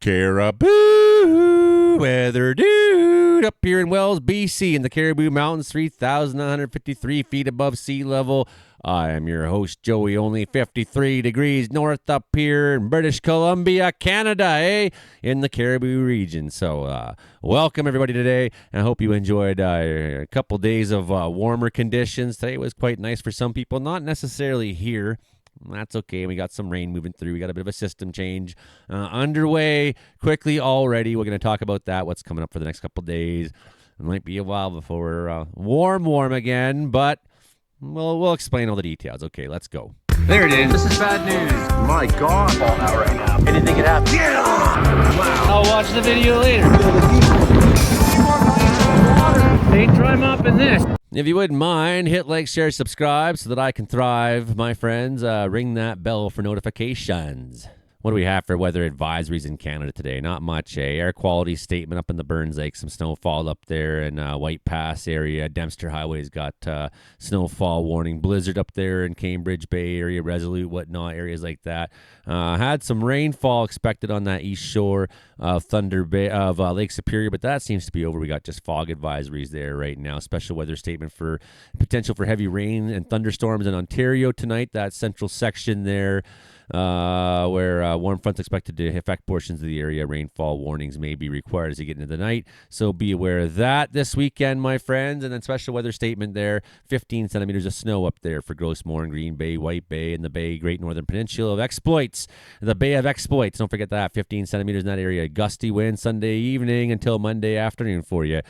Caribou weather dude up here in Wells, BC in the Caribou Mountains, 3,953 feet above sea level. I am your host, Joey, only 53 degrees north up here in British Columbia, Canada, in the Caribou region. So welcome everybody today. I hope you enjoyed a couple days of warmer conditions. Today was quite nice for some people, not necessarily here. That's okay. We got some rain moving through. We got a bit of a system change underway quickly already. We're going to talk about that, what's coming up for the next couple days. It might be a while before we're warm again, but we'll explain all the details. Okay, let's go. There it is. This is bad news. My God. Falling out right now. Anything can happen. Get on! Wow. I'll watch the video later. Ain't try mopping this. If you wouldn't mind, hit like, share, subscribe so that I can thrive, my friends. Ring that bell for notifications. What do we have for weather advisories in Canada today? Not much. Air quality statement up in the Burns Lake. Some snowfall up there in White Pass area. Dempster Highway's got snowfall warning. Blizzard up there in Cambridge Bay area, Resolute, whatnot, areas like that. Had some rainfall expected on that east shore of Thunder Bay of Lake Superior, but that seems to be over. We got just fog advisories there right now. Special weather statement for potential for heavy rain and thunderstorms in Ontario tonight. That central section there. Where warm fronts expected to affect portions of the area. Rainfall warnings may be required as you get into the night, so be aware of that this weekend, my friends. And then special weather statement there, 15 centimeters of snow up there for Gross Moor, Green Bay, White Bay, and the Bay, Great Northern Peninsula of Exploits. The Bay of Exploits, don't forget that, 15 centimeters in that area. Gusty wind Sunday evening until Monday afternoon for you.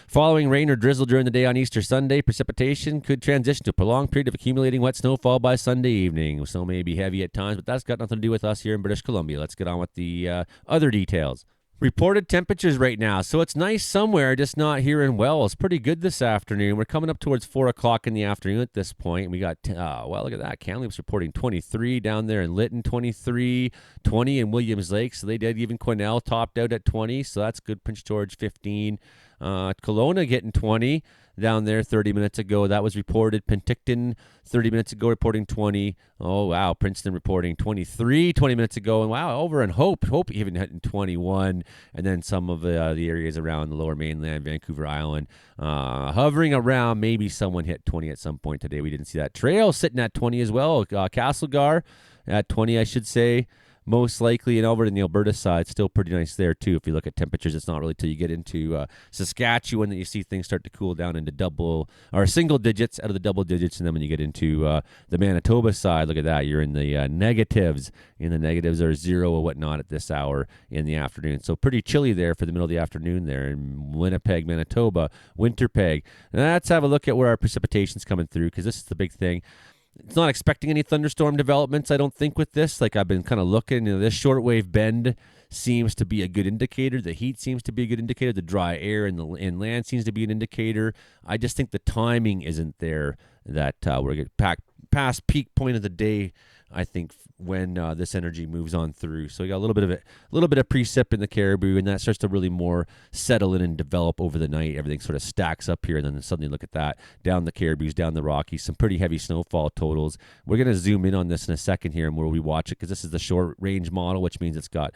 Following rain or drizzle during the day on Easter Sunday, precipitation could transition to a prolonged period of accumulating wet snowfall by Sunday evening. Snow may be heavy at times, but that's got nothing to do with us here in British Columbia. Let's get on with the other details. Reported temperatures right now. So it's nice somewhere, just not here in Wells. Pretty good this afternoon. We're coming up towards 4 o'clock in the afternoon at this point. We got, well, look at that. Kamloops reporting 23 down there in Lytton, 23, 20 in Williams Lake. So they did. Even Quesnel topped out at 20. So that's good. Prince George, 15. Kelowna getting 20 down there 30 minutes ago. That was reported. Penticton 30 minutes ago reporting 20. Oh, wow. Princeton reporting 23 20 minutes ago. And wow, over in Hope even hitting 21. And then some of the areas around the lower mainland, Vancouver Island, hovering around. Maybe someone hit 20 at some point today. We didn't see that. Trail sitting at 20 as well. Castlegar at 20, I should say. Most likely in Alberta and the Alberta side, still pretty nice there too. If you look at temperatures, it's not really till you get into Saskatchewan that you see things start to cool down into double or single digits out of the double digits. And then when you get into the Manitoba side, look at that. You're in the negatives. And the negatives are 0 or whatnot at this hour in the afternoon. So pretty chilly there for the middle of the afternoon there in Winnipeg, Manitoba, Winterpeg. Let's have a look at where our precipitation's coming through, because this is the big thing. It's not expecting any thunderstorm developments, I don't think, with this. Like, I've been kind of looking, this shortwave bend seems to be a good indicator. The heat seems to be a good indicator. The dry air in the inland seems to be an indicator. I just think the timing isn't there that we're getting past peak point of the day, I think, when this energy moves on through. So you got a little bit of precip in the Caribou, and that starts to really more settle in and develop over the night. Everything sort of stacks up here, and then suddenly look at that, down the Caribous, down the Rockies, some pretty heavy snowfall totals. We're going to zoom in on this in a second here and where we watch it, because this is the short range model, which means it's got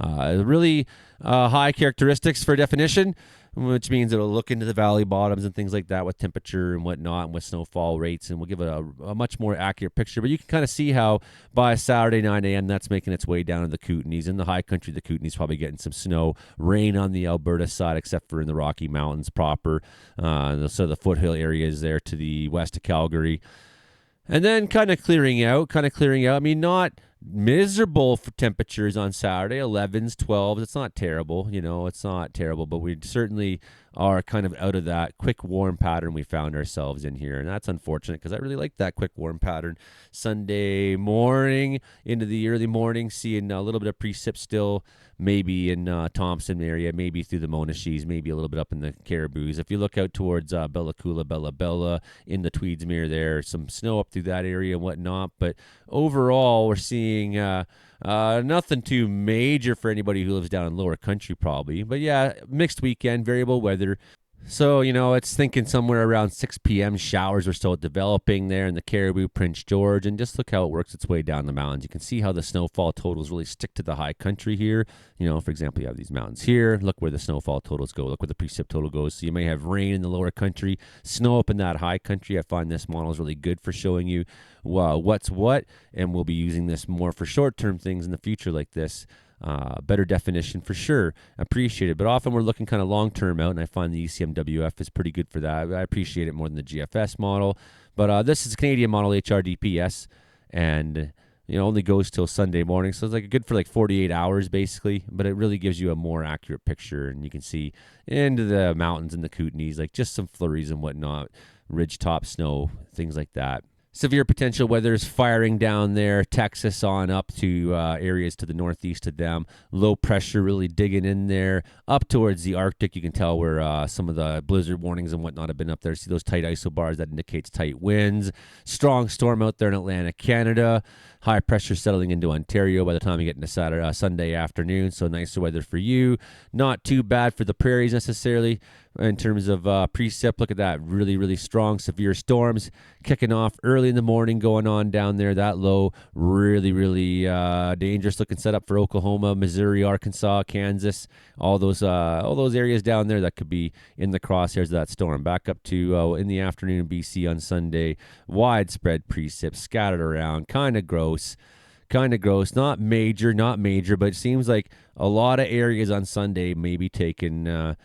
really high characteristics for definition, which means it'll look into the valley bottoms and things like that with temperature and whatnot and with snowfall rates, and we'll give it a much more accurate picture. But you can kind of see how by Saturday 9 a.m. that's making its way down to the Kootenays. In the high country, the Kootenays probably getting some snow, rain on the Alberta side, except for in the Rocky Mountains proper. So the foothill areas there to the west of Calgary. And then kind of clearing out. I mean, not miserable for temperatures on Saturday, 11s, 12s. It's not terrible, it's not terrible, but we certainly are kind of out of that quick warm pattern we found ourselves in here. And that's unfortunate, because I really like that quick warm pattern. Sunday morning into the early morning, seeing a little bit of precip still, maybe in Thompson area, maybe through the Monashees, maybe a little bit up in the Caribous. If you look out towards Bella Coola, Bella in the Tweedsmuir there, some snow up through that area and whatnot. But overall, we're seeing nothing too major for anybody who lives down in lower country probably. But yeah, mixed weekend, variable weather. So, it's thinking somewhere around 6 p.m. Showers are still developing there in the Caribou, Prince George, and just look how it works its way down the mountains. You can see how the snowfall totals really stick to the high country here. For example, you have these mountains here. Look where the snowfall totals go. Look where the precip total goes. So you may have rain in the lower country, snow up in that high country. I find this model is really good for showing you what's what, and we'll be using this more for short-term things in the future like this. Better definition for sure. Appreciate it. But often we're looking kind of long term out, and I find the ECMWF is pretty good for that. I appreciate it more than the GFS model. But this is a Canadian model HRDPS, and only goes till Sunday morning. So it's good for 48 hours basically, but it really gives you a more accurate picture, and you can see into the mountains and the Kootenays, just some flurries and whatnot, ridgetop snow, things like that. Severe potential weather is firing down there, Texas on up to areas to the northeast of them. Low pressure really digging in there. Up towards the Arctic, you can tell where some of the blizzard warnings and whatnot have been up there. See those tight isobars? That indicates tight winds. Strong storm out there in Atlantic Canada. High pressure settling into Ontario by the time you get into Sunday afternoon, so nicer weather for you. Not too bad for the prairies necessarily in terms of precip. Look at that, really, really strong severe storms kicking off early in the morning, going on down there. That low, really, really dangerous looking setup for Oklahoma, Missouri, Arkansas, Kansas, all those areas down there that could be in the crosshairs of that storm. Back up to in the afternoon in BC on Sunday, widespread precip scattered around, kind of gross. Not major, but it seems like a lot of areas on Sunday may be taking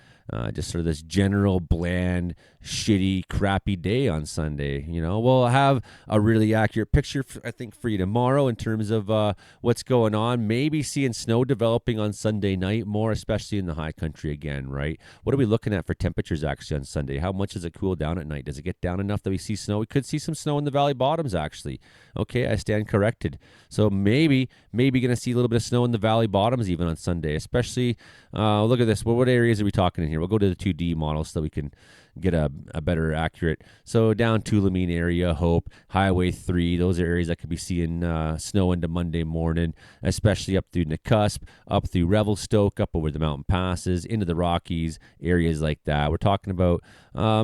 just sort of this general bland, shitty, crappy day on Sunday. We'll have a really accurate picture, I think, for you tomorrow in terms of what's going on. Maybe seeing snow developing on Sunday night more, especially in the high country again, right? What are we looking at for temperatures actually on Sunday? How much does it cool down at night? Does it get down enough that we see snow? We could see some snow in the valley bottoms actually. Okay, I stand corrected. So maybe going to see a little bit of snow in the valley bottoms even on Sunday, especially, look at this. Well, what areas are we talking in here? We'll go to the 2D model so that we can get a better accurate. So down Tulameen area, Hope, Highway 3, those are areas that could be seeing snow into Monday morning, especially up through Nakusp, up through Revelstoke, up over the mountain passes, into the Rockies, areas like that. We're talking about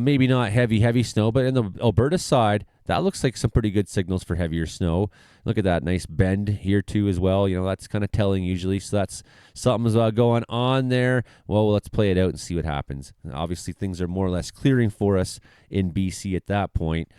maybe not heavy snow, but in the Alberta side, that looks like some pretty good signals for heavier snow. Look at that nice bend here too as well. That's kind of telling usually. So that's something's going on there. Well, let's play it out and see what happens. Obviously, things are more or less clearing for us in BC at that point.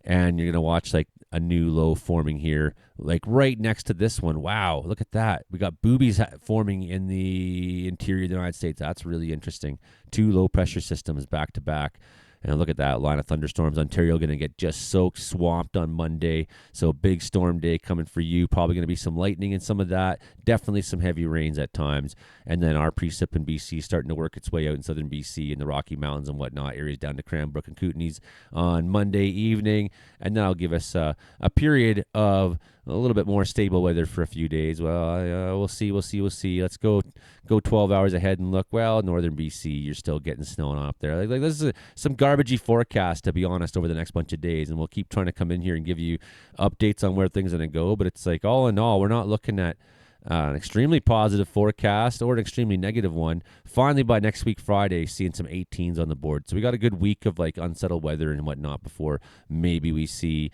And you're going to watch a new low forming here, right next to this one. Wow, look at that. We got boobies forming in the interior of the United States. That's really interesting. 2 low pressure systems back to back. And look at that line of thunderstorms. Ontario going to get just soaked, swamped on Monday. So big storm day coming for you. Probably going to be some lightning in some of that. Definitely some heavy rains at times. And then our precip in BC starting to work its way out in southern BC in the Rocky Mountains and whatnot, areas down to Cranbrook and Kootenays on Monday evening. And that'll give us a period of a little bit more stable weather for a few days. Well, we'll see. Let's go 12 hours ahead and look. Well, northern BC, you're still getting snow on up there. This is some garbagey forecast, to be honest, over the next bunch of days. And we'll keep trying to come in here and give you updates on where things are going to go. But it's all in all, we're not looking at an extremely positive forecast or an extremely negative one. Finally, by next week, Friday, seeing some 18s on the board. So we got a good week of unsettled weather and whatnot before maybe we see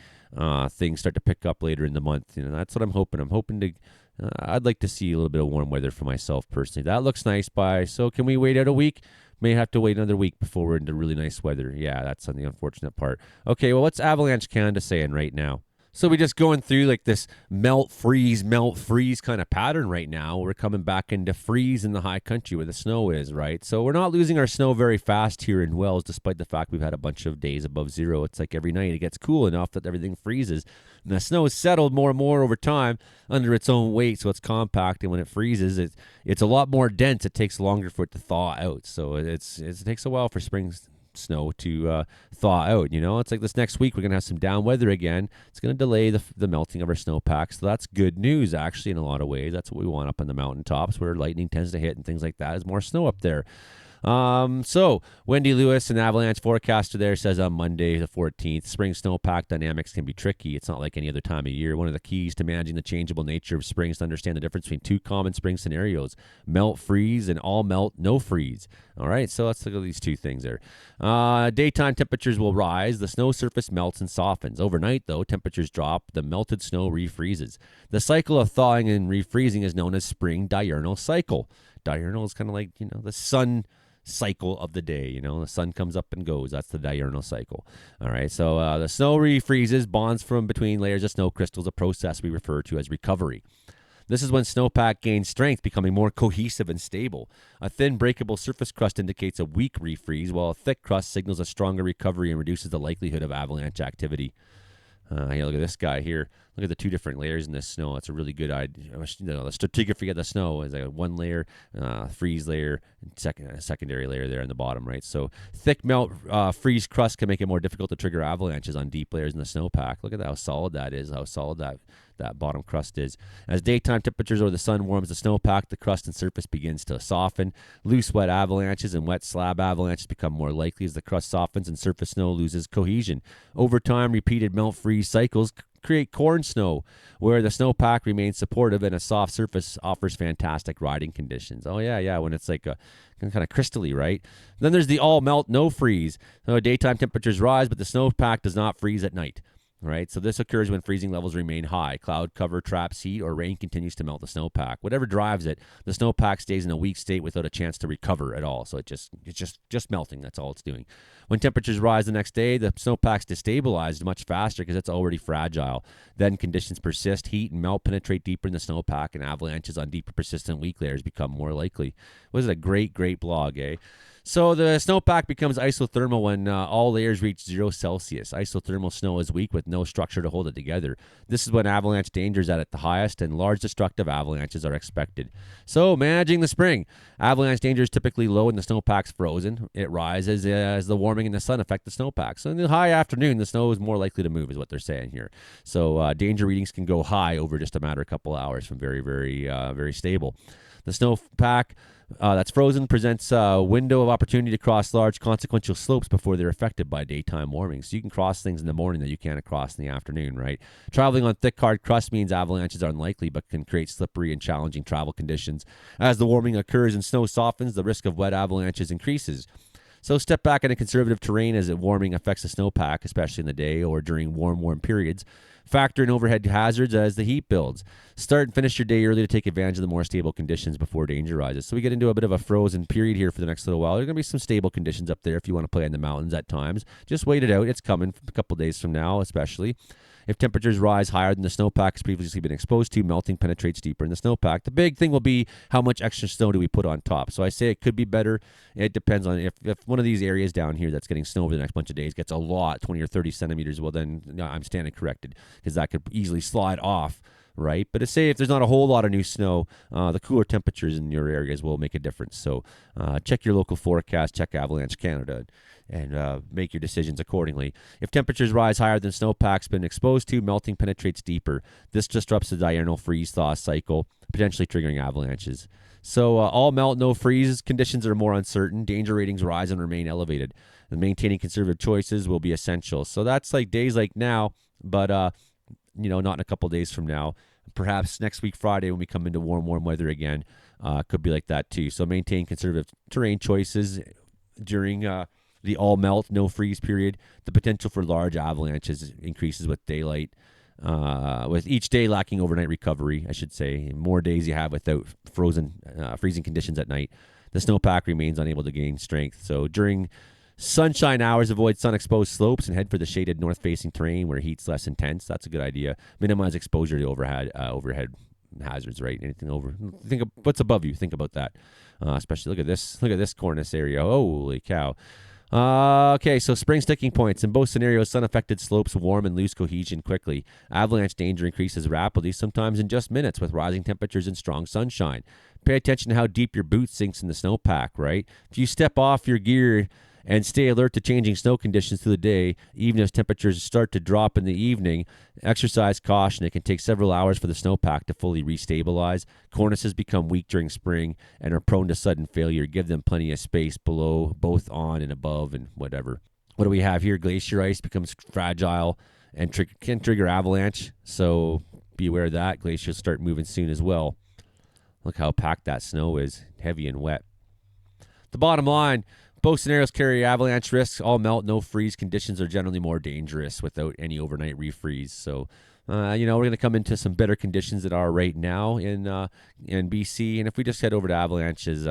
things start to pick up later in the month. That's what I'm hoping. I'm hoping to. I'd like to see a little bit of warm weather for myself personally. That looks nice. So can we wait out a week? May have to wait another week before we're into really nice weather. Yeah, that's the unfortunate part. Okay, well, what's Avalanche Canada saying right now? So we're just going through this melt, freeze kind of pattern right now. We're coming back into freeze in the high country where the snow is, right? So we're not losing our snow very fast here in Wells, despite the fact we've had a bunch of days above zero. It's every night it gets cool enough that everything freezes. And the snow is settled more and more over time under its own weight, so it's compact. And when it freezes, it's a lot more dense. It takes longer for it to thaw out. So it takes a while for spring snow to thaw out. It's this next week we're gonna have some down weather again. It's gonna delay the melting of our snowpack, so that's good news actually in a lot of ways. That's what we want up on the mountaintops where lightning tends to hit and things like that, is more snow up there. So Wendy Lewis, an Avalanche forecaster there, says on Monday the 14th, spring snowpack dynamics can be tricky. It's not like any other time of year. One of the keys to managing the changeable nature of spring is to understand the difference between two common spring scenarios: melt, freeze, and all melt, no freeze. All right, so let's look at these two things there. Daytime temperatures will rise. The snow surface melts and softens. Overnight, though, temperatures drop. The melted snow refreezes. The cycle of thawing and refreezing is known as spring diurnal cycle. Diurnal is kind of like, the sun cycle of the day. The sun comes up and goes. That's the diurnal cycle. All right, so the snow refreezes, bonds from between layers of snow crystals, a process we refer to as recovery. This is when snowpack gains strength, becoming more cohesive and stable. A thin, breakable surface crust indicates a weak refreeze, while a thick crust signals a stronger recovery and reduces the likelihood of avalanche activity. Look at this guy here. Look at the two different layers in this snow. It's a really good idea. The stratigraphy of the snow is like one layer, freeze layer, and secondary layer there on the bottom, right? So thick melt freeze crust can make it more difficult to trigger avalanches on deep layers in the snowpack. Look at how solid that is, how solid that bottom crust is. As daytime temperatures or the sun warms the snowpack, the crust and surface begins to soften. Loose, wet avalanches and wet slab avalanches become more likely as the crust softens and surface snow loses cohesion. Over time, repeated melt-freeze cycles create corn snow, where the snowpack remains supportive and a soft surface offers fantastic riding conditions. Oh, yeah, when it's like a kind of crystally, right? Then there's the all-melt, no-freeze. So daytime temperatures rise, but the snowpack does not freeze at night. Right, so this occurs when freezing levels remain high. Cloud cover traps heat, or rain continues to melt the snowpack. Whatever drives it, the snowpack stays in a weak state without a chance to recover at all. So it's just melting. That's all it's doing. When temperatures rise the next day, the snowpack's destabilized much faster because it's already fragile. Then conditions persist. Heat and melt penetrate deeper in the snowpack, and avalanches on deeper, persistent, weak layers become more likely. Was it a great blog, eh? So the snowpack becomes isothermal when all layers reach 0 Celsius. Isothermal snow is weak with no structure to hold it together. This is when avalanche danger is at the highest and large destructive avalanches are expected. So managing the spring. Avalanche danger is typically low when the snowpack's frozen. It rises as the warming and the sun affect the snowpack. So in the high afternoon, the snow is more likely to move, is what they're saying here. So danger readings can go high over just a matter of a couple hours from very, very, very stable. The snowpack that's frozen presents a window of opportunity to cross large consequential slopes before they're affected by daytime warming. So you can cross things in the morning that you can't cross in the afternoon, right? Traveling on thick, hard crust means avalanches are unlikely, but can create slippery and challenging travel conditions. As the warming occurs and snow softens, the risk of wet avalanches increases. So step back into conservative terrain as warming affects the snowpack, especially in the day or during warm periods. Factor in overhead hazards as the heat builds. Start and finish your day early to take advantage of the more stable conditions before danger rises. So we get into a bit of a frozen period here for the next little while. There are going to be some stable conditions up there if you want to play in the mountains at times. Just wait it out. It's coming a couple days from now, especially. If temperatures rise higher than the snowpack has previously been exposed to, melting penetrates deeper in the snowpack. The big thing will be how much extra snow do we put on top. So I say it could be better. It depends on if one of these areas down here that's getting snow over the next bunch of days gets a lot, 20 or 30 centimeters, well then I'm standing corrected because that could easily slide off. Right, but say if there's not a whole lot of new snow, the cooler temperatures in your areas will make a difference. So check your local forecast, check Avalanche Canada, and make your decisions accordingly. If temperatures rise higher than snowpack's been exposed to, melting penetrates deeper. This disrupts the diurnal freeze-thaw cycle, potentially triggering avalanches. So all melt, no freeze conditions are more uncertain. Danger ratings rise and remain elevated. And maintaining conservative choices will be essential. So that's like days like now, but not in a couple days from now. Perhaps next week, Friday, when we come into warm weather again, could be like that too. So maintain conservative terrain choices during the all melt, no freeze period. The potential for large avalanches increases with daylight. With each day lacking overnight recovery, I should say. More days you have without freezing conditions at night, the snowpack remains unable to gain strength. So during sunshine hours, avoid sun-exposed slopes and head for the shaded north-facing terrain where heat's less intense. That's a good idea. Minimize exposure to overhead hazards, right? Anything over. Think of what's above you. Think about that. Especially look at this cornice area. Holy cow. Okay, so spring sticking points. In both scenarios, sun-affected slopes warm and lose cohesion quickly. Avalanche danger increases rapidly, sometimes in just minutes, with rising temperatures and strong sunshine. Pay attention to how deep your boot sinks in the snowpack, right? If you step off your gear And stay alert to changing snow conditions through the day, even as temperatures start to drop in the evening. Exercise caution. It can take several hours for the snowpack to fully restabilize. Cornices become weak during spring and are prone to sudden failure. Give them plenty of space below, both on and above, and whatever. What do we have here? Glacier ice becomes fragile and can trigger avalanche. So be aware of that. Glaciers start moving soon as well. Look how packed that snow is, heavy and wet. The bottom line, both scenarios carry avalanche risks. All melt, no freeze. Conditions are generally more dangerous without any overnight refreeze. So, we're going to come into some better conditions that are right now in BC. And if we just head over to Avalanche's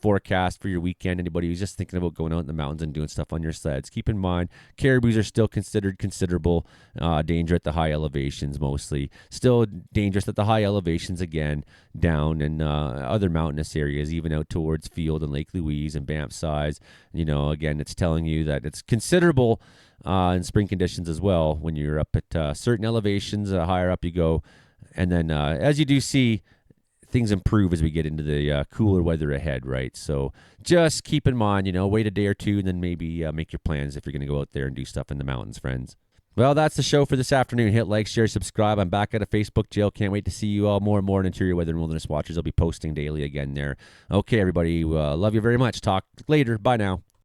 forecast for your weekend, anybody who's just thinking about going out in the mountains and doing stuff on your sleds, keep in mind caribous are still considered considerable danger at the high elevations. Mostly still dangerous at the high elevations, again down in other mountainous areas, even out towards Field and Lake Louise and Banff size. Again, it's telling you that it's considerable in spring conditions as well when you're up at certain elevations. Higher up you go, and then as you do see, things improve as we get into the cooler weather ahead, right? So just keep in mind, wait a day or two and then maybe make your plans if you're going to go out there and do stuff in the mountains, friends. Well, that's the show for this afternoon. Hit like, share, subscribe. I'm back out of Facebook jail. Can't wait to see you all more and more in Interior Weather and Wilderness Watchers. I'll be posting daily again there. Okay, everybody. Love you very much. Talk later. Bye now.